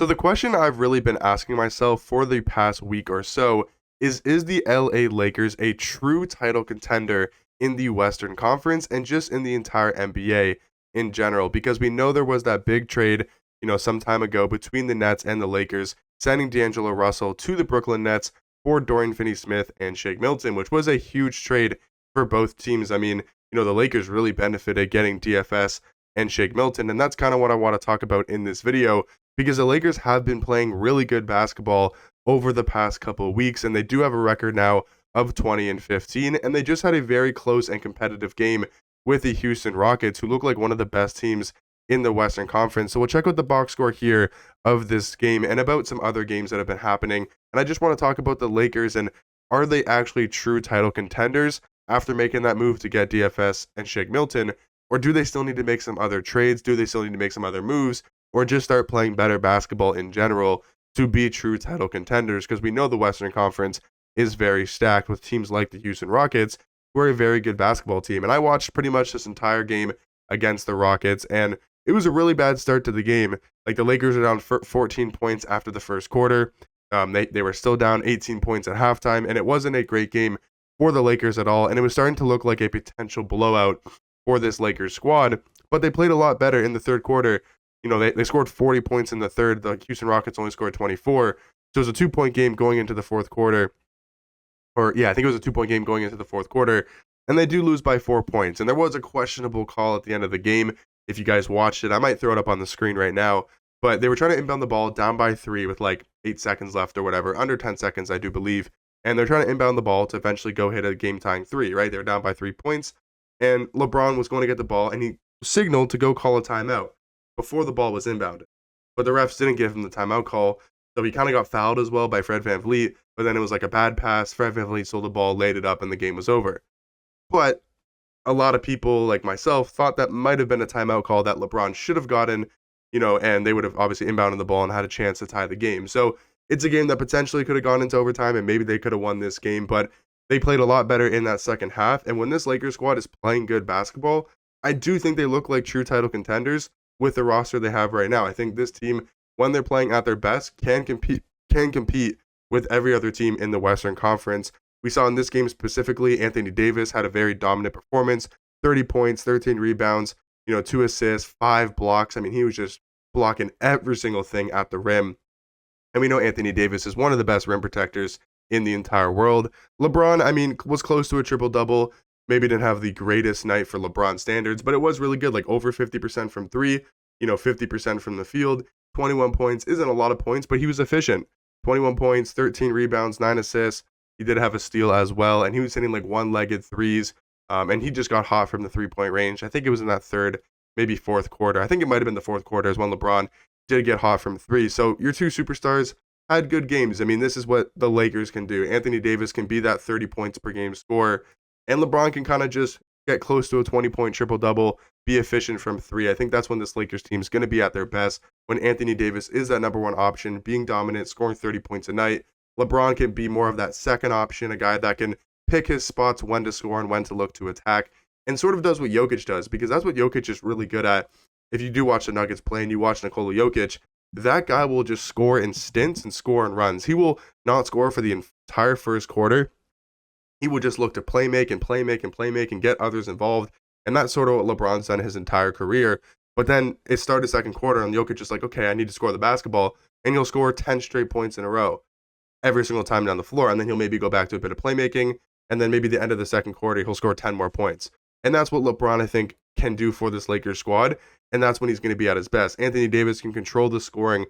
So the question I've really been asking myself for the past week or so is the LA Lakers a true title contender in the Western Conference and just in the entire NBA in general? Because we know there was that big trade, some time ago between the Nets and the Lakers, sending D'Angelo Russell to the Brooklyn Nets for Dorian Finney-Smith and Shake Milton, which was a huge trade for both teams. I mean, the Lakers really benefited getting DFS and Shake Milton, and that's kind of what I want to talk about in this video because the Lakers have been playing really good basketball over the past couple of weeks, and they do have a record now of 20-15, and they just had a very close and competitive game with the Houston Rockets, who look like one of the best teams in the Western Conference. So we'll check out the box score here of this game and about some other games that have been happening. And I just want to talk about the Lakers and are they actually true title contenders after making that move to get DFS and Shake Milton, or do they still need to make some other trades? Do they still need to make some other moves? Or just start playing better basketball in general to be true title contenders? Because we know the Western Conference is very stacked with teams like the Houston Rockets, who are a very good basketball team. And I watched pretty much this entire game against the Rockets, and it was a really bad start to the game. Like the Lakers are down 14 points after the first quarter. They were still down 18 points at halftime, and it wasn't a great game for the Lakers at all. And it was starting to look like a potential blowout for this Lakers squad, but they played a lot better in the third quarter. They scored 40 points in the third. The Houston Rockets only scored 24. So it was a 2-point game going into the fourth quarter. Or, yeah, I think it was a 2-point game going into the fourth quarter. And they do lose by 4 points. And there was a questionable call at the end of the game. If you guys watched it, I might throw it up on the screen right now. But they were trying to inbound the ball down by 3 with like 8 seconds left or whatever. Under 10 seconds, I do believe. And they're trying to inbound the ball to eventually go hit a game-tying 3, right? They were down by 3 points. And LeBron was going to get the ball, and he signaled to go call a timeout before the ball was inbounded. But the refs didn't give him the timeout call, so he kind of got fouled as well by Fred VanVleet, but then it was like a bad pass. Fred VanVleet stole the ball, laid it up, and the game was over. But a lot of people, like myself, thought that might have been a timeout call that LeBron should have gotten, and they would have obviously inbounded the ball and had a chance to tie the game. So it's a game that potentially could have gone into overtime, and maybe they could have won this game, but they played a lot better in that second half. And when this Lakers squad is playing good basketball, I do think they look like true title contenders with the roster they have right now. I think this team, when they're playing at their best, can compete with every other team in the Western Conference. We saw in this game specifically, Anthony Davis had a very dominant performance, 30 points, 13 rebounds, 2 assists, 5 blocks. I mean, he was just blocking every single thing at the rim. And we know Anthony Davis is one of the best rim protectors in the entire world. LeBron, I mean, was close to a triple-double. Maybe didn't have the greatest night for LeBron standards, but it was really good, like over 50% from 3, 50% from the field. 21 points isn't a lot of points, but he was efficient. 21 points, 13 rebounds, 9 assists. He did have a steal as well, and he was hitting like one-legged threes, and he just got hot from the three-point range. I think it was in that third, maybe fourth quarter. I think it might have been the fourth quarter is when LeBron did get hot from 3. So your two superstars had good games. I mean, this is what the Lakers can do. Anthony Davis can be that 30 points per game scorer, and LeBron can kind of just get close to a 20-point triple-double, be efficient from 3. I think that's when this Lakers team is going to be at their best, when Anthony Davis is that number one option, being dominant, scoring 30 points a night. LeBron can be more of that second option, a guy that can pick his spots when to score and when to look to attack, and sort of does what Jokic does, because that's what Jokic is really good at. If you do watch the Nuggets play and you watch Nikola Jokic, that guy will just score in stints and score in runs. He will not score for the entire first quarter. He will just look to play make and get others involved. And that's sort of what LeBron's done his entire career. But then it started second quarter and Jokic just like, okay, I need to score the basketball. And he'll score 10 straight points in a row every single time down the floor. And then he'll maybe go back to a bit of playmaking. And then maybe the end of the second quarter, he'll score 10 more points. And that's what LeBron, I think, can do for this Lakers squad. And that's when he's going to be at his best. Anthony Davis can control the scoring,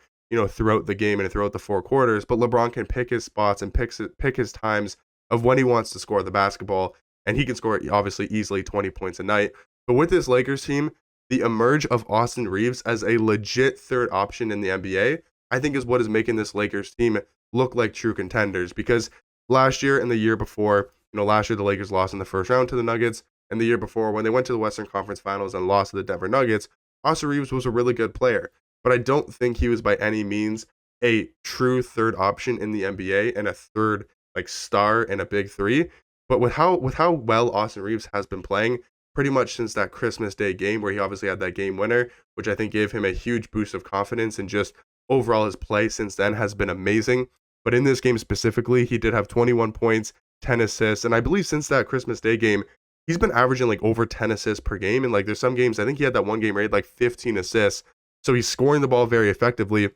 throughout the game and throughout the 4 quarters. But LeBron can pick his spots and pick his times of when he wants to score the basketball. And he can score, obviously, easily 20 points a night. But with this Lakers team, the emerge of Austin Reeves as a legit third option in the NBA, I think is what is making this Lakers team look like true contenders. Because last year and the year before, last year the Lakers lost in the first round to the Nuggets. And the year before, when they went to the Western Conference Finals and lost to the Denver Nuggets, Austin Reeves was a really good player. But I don't think he was by any means a true third option in the NBA and a third star and a big 3. But with how well Austin Reeves has been playing pretty much since that Christmas Day game where he obviously had that game winner, which I think gave him a huge boost of confidence and just overall his play since then has been amazing. But in this game specifically, he did have 21 points, 10 assists, and I believe since that Christmas Day game, he's been averaging like over 10 assists per game. And like there's some games, I think he had that one game where he had like 15 assists. So he's scoring the ball very effectively,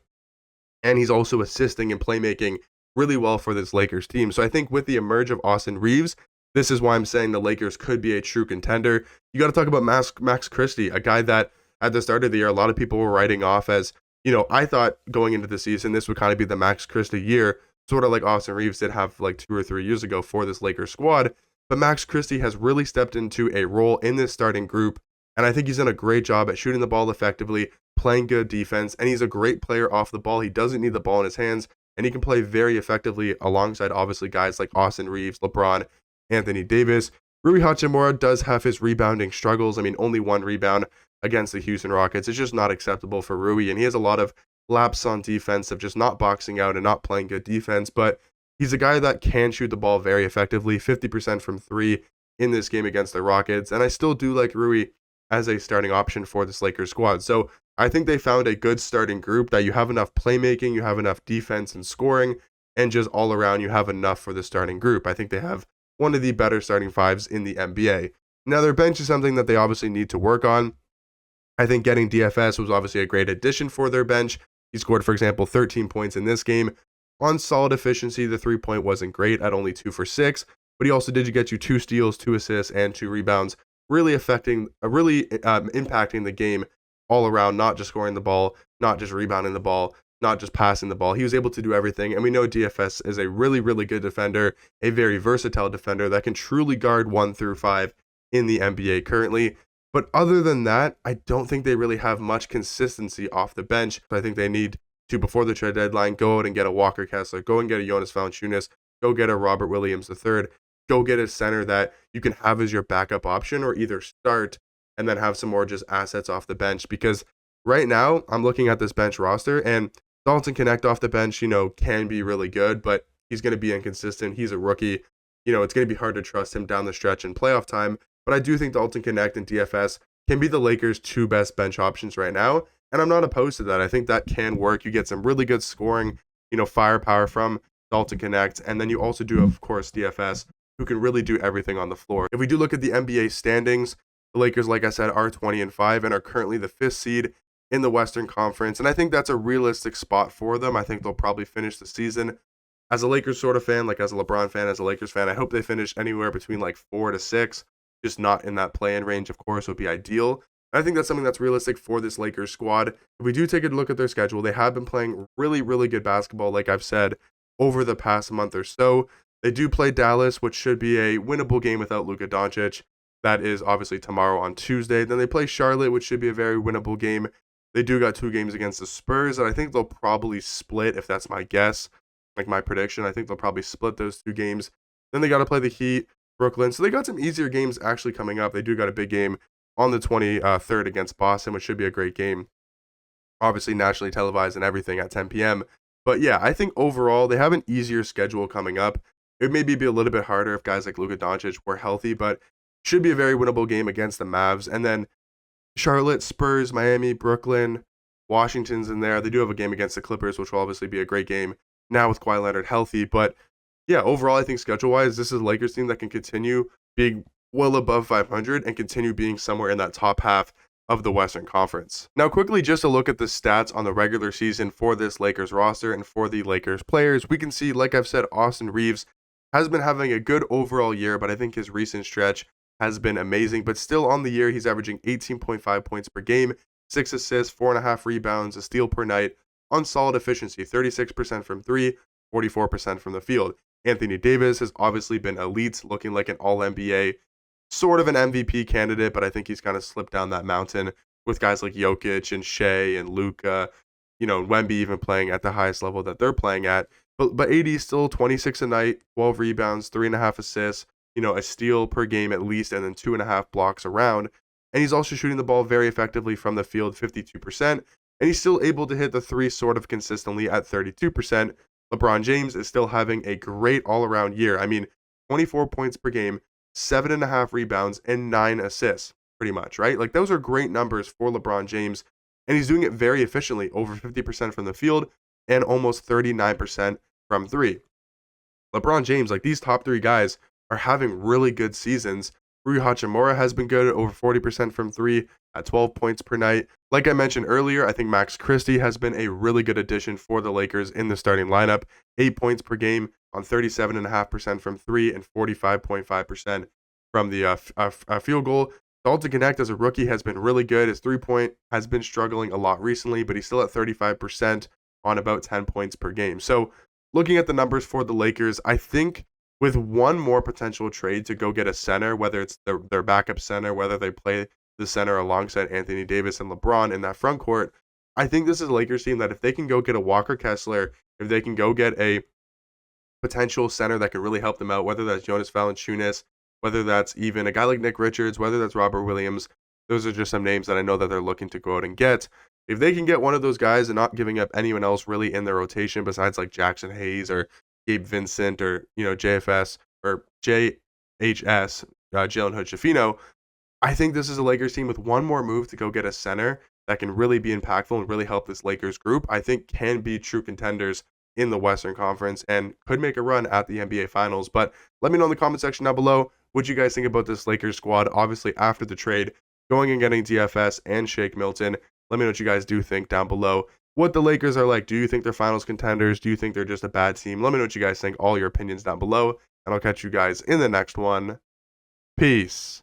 and he's also assisting and playmaking really well for this Lakers team. So I think with the emerge of Austin Reeves, this is why I'm saying the Lakers could be a true contender. You got to talk about Max Christie, a guy that at the start of the year, a lot of people were writing off as, I thought going into the season, this would kind of be the Max Christie year, sort of like Austin Reeves did have like 2 or 3 years ago for this Lakers squad. But Max Christie has really stepped into a role in this starting group, and I think he's done a great job at shooting the ball effectively, playing good defense, and he's a great player off the ball. He doesn't need the ball in his hands, and he can play very effectively alongside obviously guys like Austin Reeves, LeBron, Anthony Davis. Rui Hachimura does have his rebounding struggles. I mean, only 1 rebound against the Houston Rockets. It's just not acceptable for Rui, and he has a lot of lapse on defense of just not boxing out and not playing good defense, but he's a guy that can shoot the ball very effectively, 50% from 3 in this game against the Rockets, and I still do like Rui as a starting option for this Lakers squad. So I think they found a good starting group that you have enough playmaking, you have enough defense and scoring, and just all around you have enough for the starting group. I think they have one of the better starting fives in the NBA. Now, their bench is something that they obviously need to work on. I think getting DFS was obviously a great addition for their bench. He scored, for example, 13 points in this game. On solid efficiency, the 3-point wasn't great at only 2 for 6, but he also did get you 2 steals, 2 assists, and 2 rebounds, really impacting the game all around, not just scoring the ball, not just rebounding the ball, not just passing the ball. He was able to do everything, and we know DFS is a really, really good defender, a very versatile defender that can truly guard 1 through 5 in the NBA currently. But other than that, I don't think they really have much consistency off the bench. I think they need to, before the trade deadline, go out and get a Walker Kessler, go and get a Jonas Valanciunas, go get a Robert Williams III, go get a center that you can have as your backup option, or either start and then have some more just assets off the bench. Because right now, I'm looking at this bench roster, and Dalton Connect off the bench, can be really good, but he's going to be inconsistent. He's a rookie. It's going to be hard to trust him down the stretch in playoff time. But I do think Dalton Connect and DFS can be the Lakers' 2 best bench options right now. And I'm not opposed to that. I think that can work. You get some really good scoring, firepower from Dalton Connect. And then you also do, of course, DFS, who can really do everything on the floor. If we do look at the NBA standings, the Lakers, like I said, are 20-5 and are currently the 5th seed in the Western Conference. And I think that's a realistic spot for them. I think they'll probably finish the season. As a Lakers sort of fan, like as a LeBron fan, as a Lakers fan, I hope they finish anywhere between like 4 to 6. Just not in that play-in range, of course, would be ideal. And I think that's something that's realistic for this Lakers squad. If we do take a look at their schedule, they have been playing really, really good basketball, like I've said, over the past month or so. They do play Dallas, which should be a winnable game without Luka Doncic. That is obviously tomorrow on Tuesday. Then they play Charlotte, which should be a very winnable game. They do got 2 games against the Spurs, and I think they'll probably split, if that's my guess, like my prediction. I think they'll probably split those 2 games. Then they got to play the Heat, Brooklyn. So they got some easier games actually coming up. They do got a big game on the 23rd against Boston, which should be a great game. Obviously nationally televised and everything at 10 p.m. But yeah, I think overall they have an easier schedule coming up. It may be a little bit harder if guys like Luka Doncic were healthy, but should be a very winnable game against the Mavs. And then Charlotte, Spurs, Miami, Brooklyn, Washington's in there. They do have a game against the Clippers, which will obviously be a great game now with Kawhi Leonard healthy. But yeah, overall, I think schedule-wise, this is a Lakers team that can continue being well above 500 and continue being somewhere in that top half of the Western Conference. Now, quickly, just a look at the stats on the regular season for this Lakers roster and for the Lakers players. We can see, like I've said, Austin Reeves has been having a good overall year, but I think his recent stretch has been amazing. But still on the year, he's averaging 18.5 points per game, 6 assists, 4.5 rebounds, a steal per night on solid efficiency, 36% from 3, 44% from the field. Anthony Davis has obviously been elite, looking like an all-NBA, sort of an MVP candidate, but I think he's kind of slipped down that mountain with guys like Jokic and Shea and Luka, Wemby even playing at the highest level that they're playing at. But AD is still 26 a night, 12 rebounds, 3.5 assists, a steal per game at least, and then 2.5 blocks around. And he's also shooting the ball very effectively from the field, 52%, and he's still able to hit the 3 sort of consistently at 32%. LeBron James is still having a great all-around year. I mean, 24 points per game, 7.5 rebounds, and 9 assists, pretty much, right? Like, those are great numbers for LeBron James. and he's doing it very efficiently, over 50% from the field and almost 39% from three. LeBron James, like these top three guys, are having really good seasons. Rui Hachimura has been good, over 40% from three at 12 points per night. Like I mentioned earlier, I think Max Christie has been a really good addition for the Lakers in the starting lineup. 8 points per game on 37.5% from three and 45.5% from the field goal. Dalton Connect as a rookie has been really good. His 3-point has been struggling a lot recently, but he's still at 35% on about 10 points per game. So looking at the numbers for the Lakers, I think with one more potential trade to go get a center, whether it's their backup center, whether they play the center alongside Anthony Davis and LeBron in that front court, I think this is a Lakers team that if they can go get a Walker Kessler, if they can go get a potential center that can really help them out, whether that's Jonas Valanciunas, whether that's even a guy like Nick Richards, whether that's Robert Williams. Those are just some names that I know that they're looking to go out and get. If they can get one of those guys and not giving up anyone else really in their rotation besides like Jackson Hayes or Gabe Vincent or, JFS or JHS, Jalen Hood-Schifino, I think this is a Lakers team with one more move to go get a center that can really be impactful and really help this Lakers group. I think can be true contenders in the Western Conference and could make a run at the NBA Finals. But let me know in the comment section down below what you guys think about this Lakers squad, obviously after the trade, going and getting DFS and Shake Milton. Let me know what you guys do think down below. What the Lakers are like. Do you think they're finals contenders? Do you think they're just a bad team? Let me know what you guys think. All your opinions down below. And I'll catch you guys in the next one. Peace.